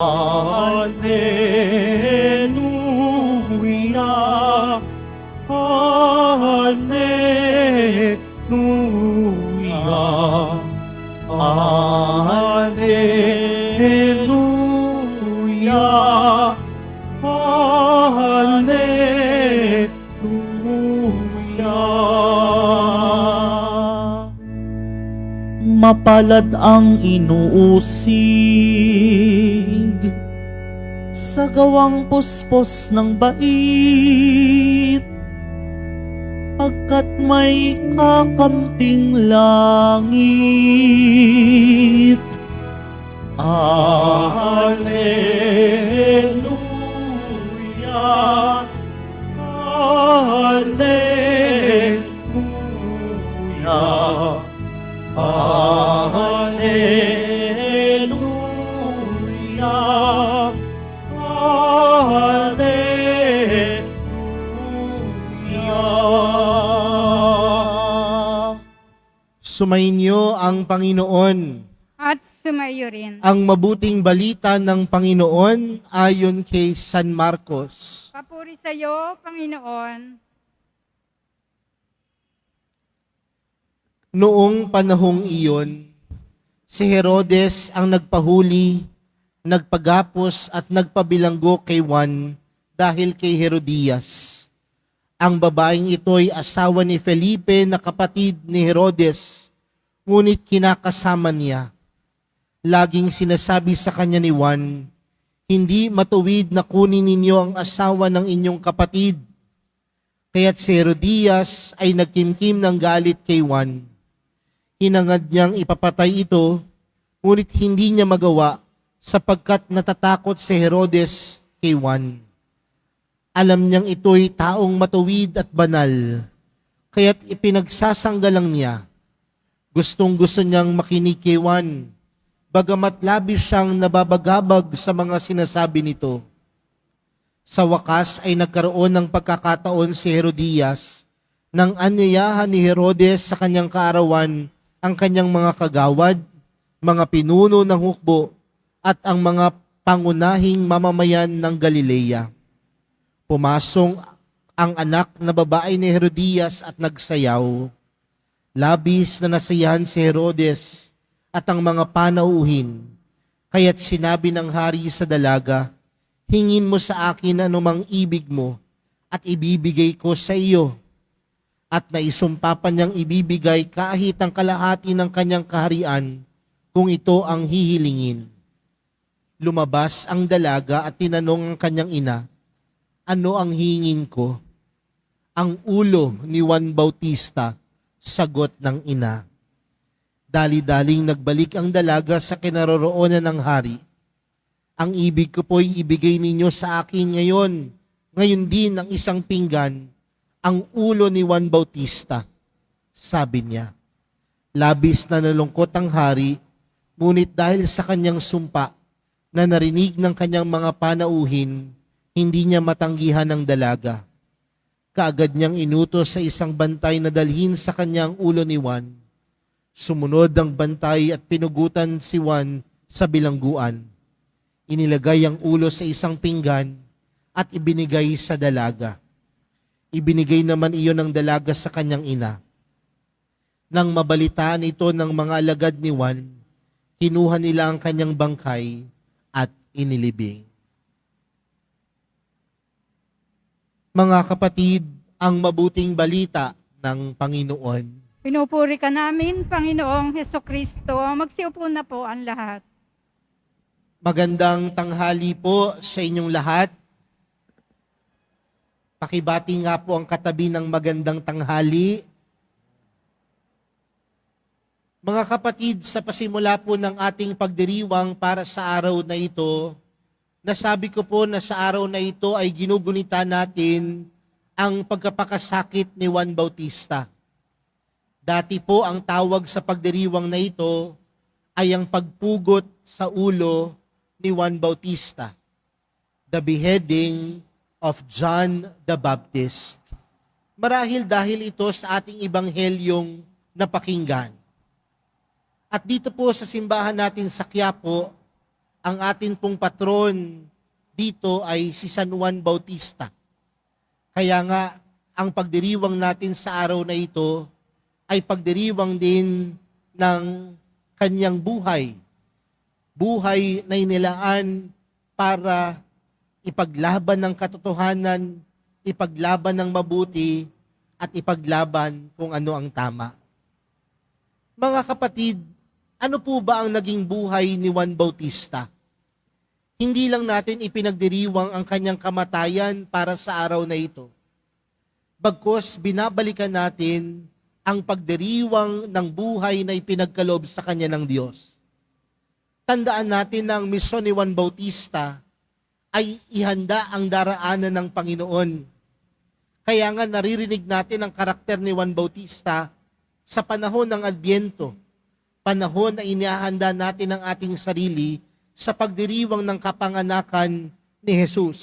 Alleluia, Alleluia, Alleluia, Alleluia. Mapalad ang inuusig sa gawang puspos ng bait, pagkat may kakamting langit. Alleluia, Alleluia, Alleluia, Alleluia. Sumainyo ang Panginoon. At sumayo rin. Ang mabuting balita ng Panginoon ayon kay San Marcos. Papuri sa iyo, Panginoon. Noong panahong iyon, si Herodes ang nagpahuli, nagpagapos at nagpabilanggo kay Juan dahil kay Herodias. Ang babaeng ito'y asawa ni Felipe na kapatid ni Herodes, ngunit kinakasama niya. Laging sinasabi sa kanya ni Juan, hindi matuwid na kunin ninyo ang asawa ng inyong kapatid. Kaya't si Herodias ay nagkimkim ng galit kay Juan. Hinangad niyang ipapatay ito, ngunit hindi niya magawa sapagkat natatakot si Herodes kay Juan. Alam niyang ito'y taong matuwid at banal, kaya't ipinagsasanggalang niya. Gustong-gusto niyang makinig kay Juan, bagamat labis siyang nababagabag sa mga sinasabi nito. Sa wakas ay nagkaroon ng pagkakataon si Herodias nang anyayahan ni Herodes sa kanyang kaarawan ang kanyang mga kagawad, mga pinuno ng hukbo at ang mga pangunahing mamamayan ng Galilea. Pumasong ang anak na babae ni Herodias at nagsayaw. Labis na nasayahan si Herodes at ang mga panauhin, kaya't sinabi ng hari sa dalaga, hingin mo sa akin anumang ibig mo at ibibigay ko sa iyo. At naisumpa pa niyang ibibigay kahit ang kalahati ng kanyang kaharian kung ito ang hihilingin. Lumabas ang dalaga at tinanong ang kanyang ina, ano ang hingin ko? Ang ulo ni Juan Bautista, sagot ng ina. Dali-daling nagbalik ang dalaga sa kinaroroonan ng hari. Ang ibig ko po'y ibigay ninyo sa akin ngayon. Ngayon din ang isang pinggan, ang ulo ni Juan Bautista. Sabi niya. Labis na nalungkot ang hari, ngunit dahil sa kanyang sumpa na narinig ng kanyang mga panauhin, hindi niya matanggihan ng dalaga. Kaagad niyang inutos sa isang bantay na dalhin sa kanyang ulo ni Juan. Sumunod ang bantay at pinugutan si Juan sa bilangguan. Inilagay ang ulo sa isang pinggan at ibinigay sa dalaga. Ibinigay naman iyon ng dalaga sa kanyang ina. Nang mabalitaan ito ng mga alagad ni Juan, kinuha nila ang kanyang bangkay at inilibing. Mga kapatid, ang mabuting balita ng Panginoon. Pinupuri ka namin, Panginoong Hesukristo. Magsiupo na po ang lahat. Magandang tanghali po sa inyong lahat. Pakibati nga po ang katabi ng magandang tanghali. Mga kapatid, sa pasimula po ng ating pagdiriwang para sa araw na ito, nasabi ko po na sa araw na ito ay ginugunita natin ang pagkapakasakit ni Juan Bautista. Dati po ang tawag sa pagdiriwang na ito ay ang pagpugot sa ulo ni Juan Bautista, the beheading of John the Baptist. Marahil dahil ito sa ating ibanghelyong napakinggan. At dito po sa simbahan natin sa Quiapo, ang atin pong patron dito ay si San Juan Bautista. Kaya nga, ang pagdiriwang natin sa araw na ito ay pagdiriwang din ng kanyang buhay. Buhay na inilaan para ipaglaban ng katotohanan, ipaglaban ng mabuti, at ipaglaban kung ano ang tama. Mga kapatid, ano po ba ang naging buhay ni Juan Bautista? Hindi lang natin ipinagdiriwang ang kanyang kamatayan para sa araw na ito. Bagkus binabalikan natin ang pagdiriwang ng buhay na ipinagkaloob sa kanya ng Diyos. Tandaan natin na ang misyon ni Juan Bautista ay ihanda ang daraanan ng Panginoon. Kaya nga naririnig natin ang karakter ni Juan Bautista sa panahon ng Adbyento, panahon na inihahanda natin ang ating sarili sa pagdiriwang ng kapanganakan ni Jesus.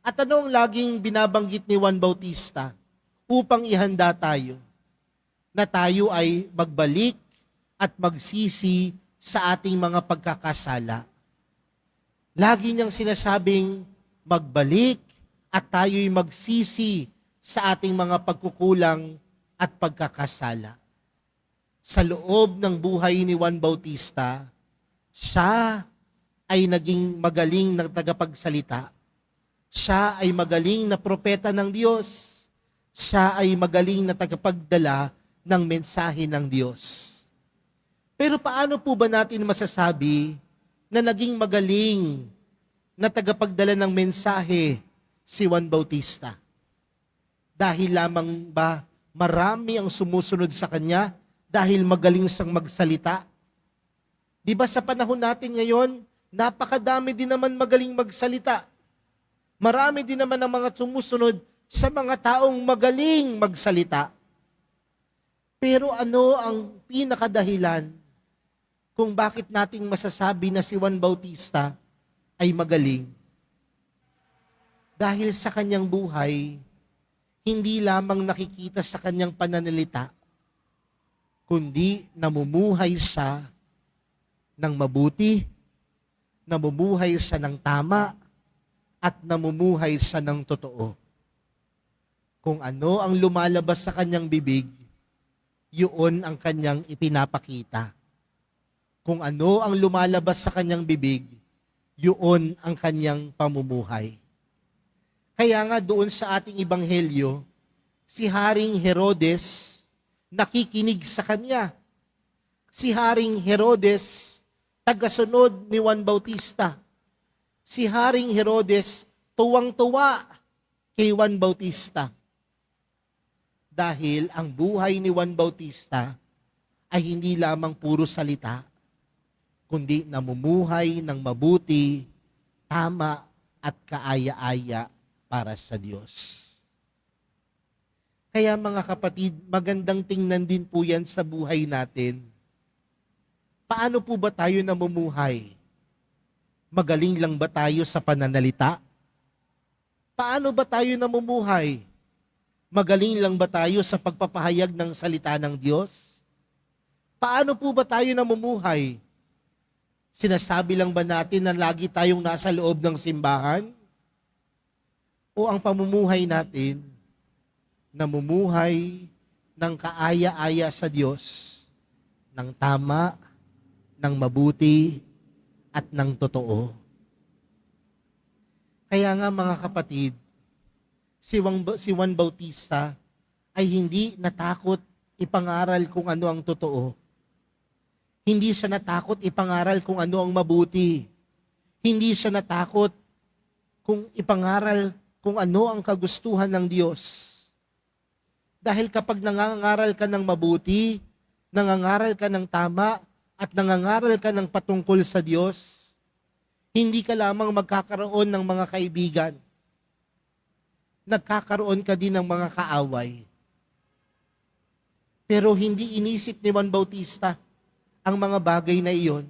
At ano ang laging binabanggit ni Juan Bautista upang ihanda tayo? Na tayo ay magbalik at magsisi sa ating mga pagkakasala. Lagi niyang sinasabing magbalik at tayo'y magsisi sa ating mga pagkukulang at pagkakasala. Sa loob ng buhay ni Juan Bautista, siya ay naging magaling na tagapagsalita. Siya ay magaling na propeta ng Diyos. Siya ay magaling na tagapagdala ng mensahe ng Diyos. Pero paano po ba natin masasabi na naging magaling na tagapagdala ng mensahe si Juan Bautista? Dahil lamang ba marami ang sumusunod sa kanya dahil magaling siyang magsalita? Di ba sa panahon natin ngayon, napakadami din naman magaling magsalita. Marami din naman ang mga sumusunod sa mga taong magaling magsalita. Pero ano ang pinakadahilan kung bakit nating masasabi na si Juan Bautista ay magaling? Dahil sa kanyang buhay, hindi lamang nakikita sa kanyang pananalita, kundi namumuhay siya ng mabuti, namumuhay siya ng tama, at namumuhay siya ng totoo. Kung ano ang lumalabas sa kanyang bibig, yun ang kanyang ipinapakita. Kung ano ang lumalabas sa kanyang bibig, yun ang kanyang pamumuhay. Kaya nga doon sa ating ebanghelyo, si Haring Herodes nakikinig sa kanya. Si Haring Herodes, tagasunod ni Juan Bautista. Si Haring Herodes, tuwang-tuwa kay Juan Bautista. Dahil ang buhay ni Juan Bautista ay hindi lamang puro salita, kundi namumuhay ng mabuti, tama at kaaya-aya para sa Diyos. Kaya mga kapatid, magandang tingnan din po yan sa buhay natin. Paano po ba tayo namumuhay? Magaling lang ba tayo sa pananalita? Paano ba tayo namumuhay? Magaling lang ba tayo sa pagpapahayag ng salita ng Diyos? Paano po ba tayo namumuhay? Sinasabi lang ba natin na lagi tayong nasa loob ng simbahan? O ang pamumuhay natin, namumuhay ng kaaya-aya sa Diyos, ng tama, ng mabuti, at ng totoo. Kaya nga mga kapatid, si Juan Bautista ay hindi natakot ipangaral kung ano ang totoo. Hindi siya natakot ipangaral kung ano ang mabuti. Hindi siya natakot kung ipangaral kung ano ang kagustuhan ng Diyos. Dahil kapag nangangaral ka ng mabuti, nangangaral ka ng tama, at nangangaral ka ng patungkol sa Diyos, hindi ka lamang magkakaroon ng mga kaibigan. Nagkakaroon ka din ng mga kaaway. Pero hindi inisip ni Juan Bautista ang mga bagay na iyon.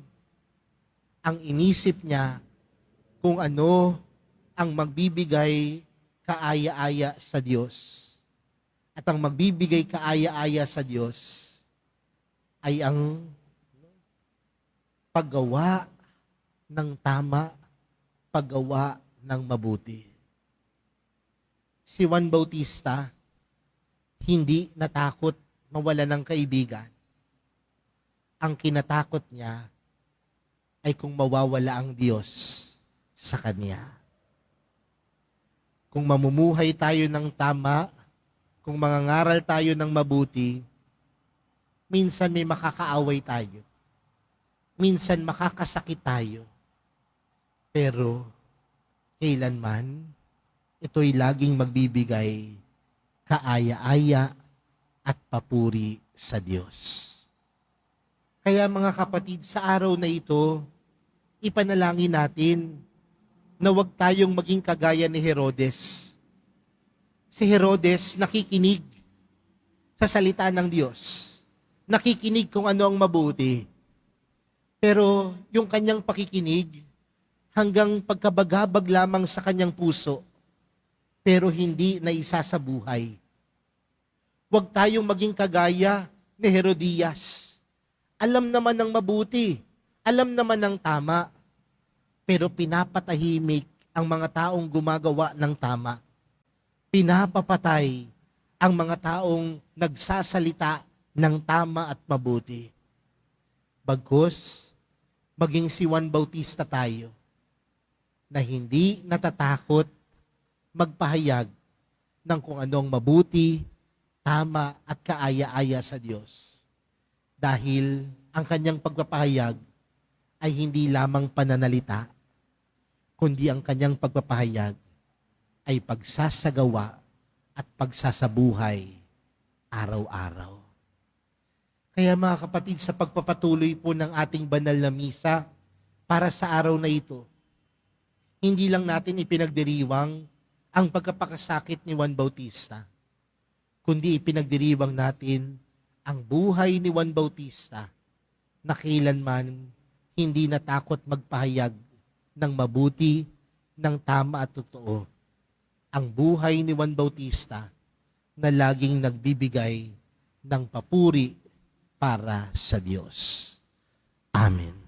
Ang inisip niya kung ano ang magbibigay kaaya-aya sa Diyos. At ang magbibigay kaaya-aya sa Diyos ay ang paggawa ng tama, paggawa ng mabuti. Si Juan Bautista, hindi natakot mawala ng kaibigan. Ang kinatakot niya ay kung mawawala ang Diyos sa kanya. Kung mamumuhay tayo ng tama, kung mangangaral tayo ng mabuti, minsan may makakaaway tayo. Minsan makakasakit tayo. Pero, kailanman, ito'y laging magbibigay kaaya-aya at papuri sa Diyos. Kaya mga kapatid, sa araw na ito, ipanalangin natin na huwag tayong maging kagaya ni Herodes. Si Herodes nakikinig sa salita ng Diyos. Nakikinig kung ano ang mabuti. Pero yung kanyang pakikinig hanggang pagkabagabag lamang sa kanyang puso, pero hindi na isa sa buhay. Huwag tayong maging kagaya ni Herodias. Alam naman ng mabuti, alam naman ng tama, pero pinapatahimik ang mga taong gumagawa ng tama. Pinapapatay ang mga taong nagsasalita ng tama at mabuti. Bagkus, maging si Juan Bautista tayo, na hindi natatakot magpahayag ng kung anong mabuti, tama at kaaya-aya sa Diyos. Dahil ang kanyang pagpapahayag ay hindi lamang pananalita, kundi ang kanyang pagpapahayag ay pagsasagawa at pagsasabuhay araw-araw. Kaya mga kapatid, sa pagpapatuloy po ng ating banal na misa para sa araw na ito, hindi lang natin ipinagdiriwang ang pagkapakasakit ni Juan Bautista, kundi ipinagdiriwang natin ang buhay ni Juan Bautista na kailanman hindi natakot magpahayag ng mabuti, ng tama at totoo. Ang buhay ni Juan Bautista na laging nagbibigay ng papuri para sa Diyos. Amen.